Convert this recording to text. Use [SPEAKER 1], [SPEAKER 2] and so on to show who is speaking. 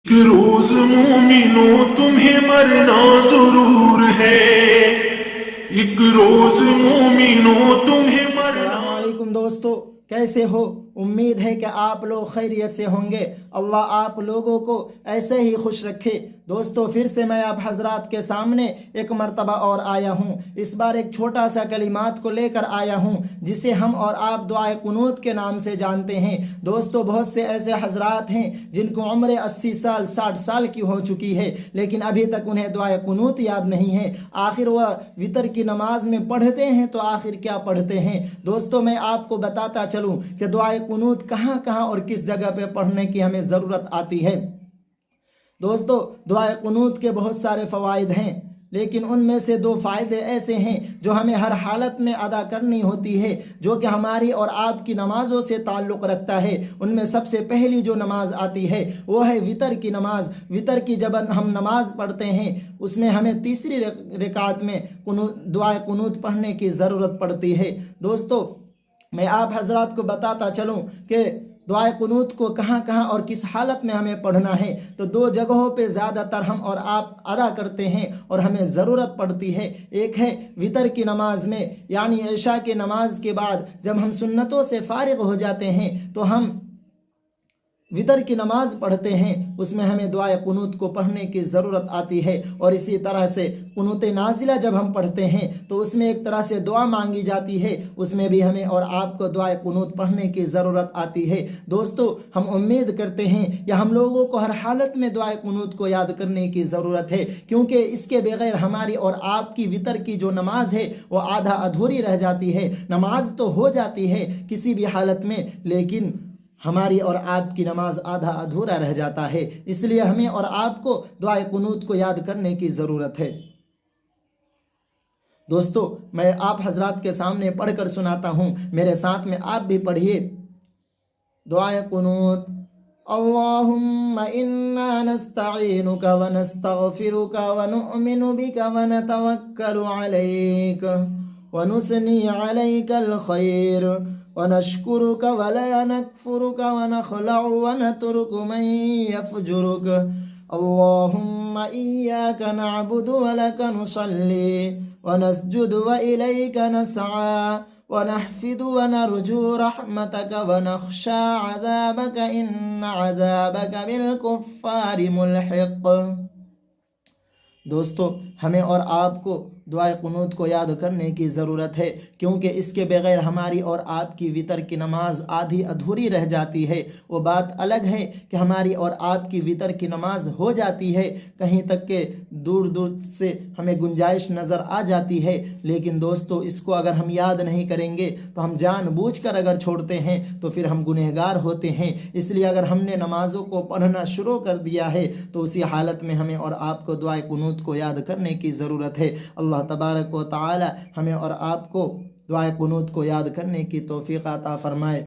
[SPEAKER 1] ایک روز مومنو تمہیں مرنا ضرور ہے، ایک روز مومنو تمہیں مرنا۔
[SPEAKER 2] السلام علیکم دوستو، کیسے ہو؟ امید ہے کہ آپ لوگ خیریت سے ہوں گے۔ اللہ آپ لوگوں کو ایسے ہی خوش رکھے۔ دوستو، پھر سے میں آپ حضرات کے سامنے ایک مرتبہ اور آیا ہوں۔ اس بار ایک چھوٹا سا کلمات کو لے کر آیا ہوں جسے ہم اور آپ دعائے قنوت کے نام سے جانتے ہیں۔ دوستو، بہت سے ایسے حضرات ہیں جن کو عمر 80 سال 60 سال کی ہو چکی ہے، لیکن ابھی تک انہیں دعائے قنوت یاد نہیں ہے۔ آخر وہ وتر کی نماز میں پڑھتے ہیں تو آخر کیا پڑھتے ہیں؟ دوستو، میں آپ کو بتاتا چلوں کہ دعائے قنوت کہاں کہاں اور کس جگہ پہ پڑھنے کی ہمیں ضرورت آتی ہے۔ دوستو، دعائے قنوت کے بہت سارے فوائد ہیں، لیکن ان میں سے 2 فائدے ایسے ہیں جو ہمیں ہر حالت میں ادا کرنی ہوتی ہے، جو کہ ہماری اور آپ کی نمازوں سے تعلق رکھتا ہے۔ ان میں سب سے پہلی جو نماز آتی ہے وہ ہے وتر کی نماز۔ وتر کی جب ہم نماز پڑھتے ہیں اس میں ہمیں تیسری رکعت میں دعائے قنوت پڑھنے کی ضرورت پڑتی ہے۔ دوستو، میں آپ حضرات کو بتاتا چلوں کہ دعائے قنوت کو کہاں کہاں اور کس حالت میں ہمیں پڑھنا ہے، تو 2 جگہوں پہ زیادہ تر ہم اور آپ ادا کرتے ہیں اور ہمیں ضرورت پڑتی ہے۔ ایک ہے وتر کی نماز میں، یعنی عشاء کی نماز کے بعد جب ہم سنتوں سے فارغ ہو جاتے ہیں تو ہم وتر کی نماز پڑھتے ہیں، اس میں ہمیں دعائے قنوت کو پڑھنے کی ضرورت آتی ہے۔ اور اسی طرح سے قنوت نازلہ جب ہم پڑھتے ہیں تو اس میں ایک طرح سے دعا مانگی جاتی ہے، اس میں بھی ہمیں اور آپ کو دعائے قنوت پڑھنے کی ضرورت آتی ہے۔ دوستو، ہم امید کرتے ہیں کہ ہم لوگوں کو ہر حالت میں دعائے قنوت کو یاد کرنے کی ضرورت ہے، کیونکہ اس کے بغیر ہماری اور آپ کی وتر کی جو نماز ہے وہ آدھا ادھوری رہ جاتی ہے۔ نماز تو ہو جاتی ہے کسی بھی حالت میں، لیکن ہماری اور آپ کی نماز آدھا ادھورا رہ جاتا ہے۔ اس لیے ہمیں اور آپ کو دعائے قنوت کو یاد کرنے کی ضرورت ہے۔ دوستو، میں آپ حضرات کے سامنے پڑھ کر سناتا ہوں، میرے ساتھ میں آپ بھی پڑھیے دعائے قنوت۔ اللہم انا نستعینک ونستغفرک ونؤمن بک ونتوکل علیک ونثنی علیک الخیر ونشکرک ولا نکفرک ونخلع ونترک من یفجرک اللہم ایاک نعبد ولک نصلی ونسجد وإلیک نسعى ونحفظ ونرجو رحمتك ونخشى عذابك إن عذابك بالكفار ملحق۔ دوستو، ہمیں اور آپ کو دعائے قنوت کو یاد کرنے کی ضرورت ہے، کیونکہ اس کے بغیر ہماری اور آپ کی وتر کی نماز آدھی ادھوری رہ جاتی ہے۔ وہ بات الگ ہے کہ ہماری اور آپ کی وتر کی نماز ہو جاتی ہے، کہیں تک کہ دور دور سے ہمیں گنجائش نظر آ جاتی ہے، لیکن دوستو اس کو اگر ہم یاد نہیں کریں گے تو ہم جان بوجھ کر اگر چھوڑتے ہیں تو پھر ہم گنہگار ہوتے ہیں۔ اس لیے اگر ہم نے نمازوں کو پڑھنا شروع کر دیا ہے تو اسی حالت میں ہمیں اور آپ کو دعائے قنوت کو یاد کرنے کی ضرورت ہے۔ اللہ تبارک و تعالی ہمیں اور آپ کو دعائے قنوت کو یاد کرنے کی توفیق عطا فرمائے۔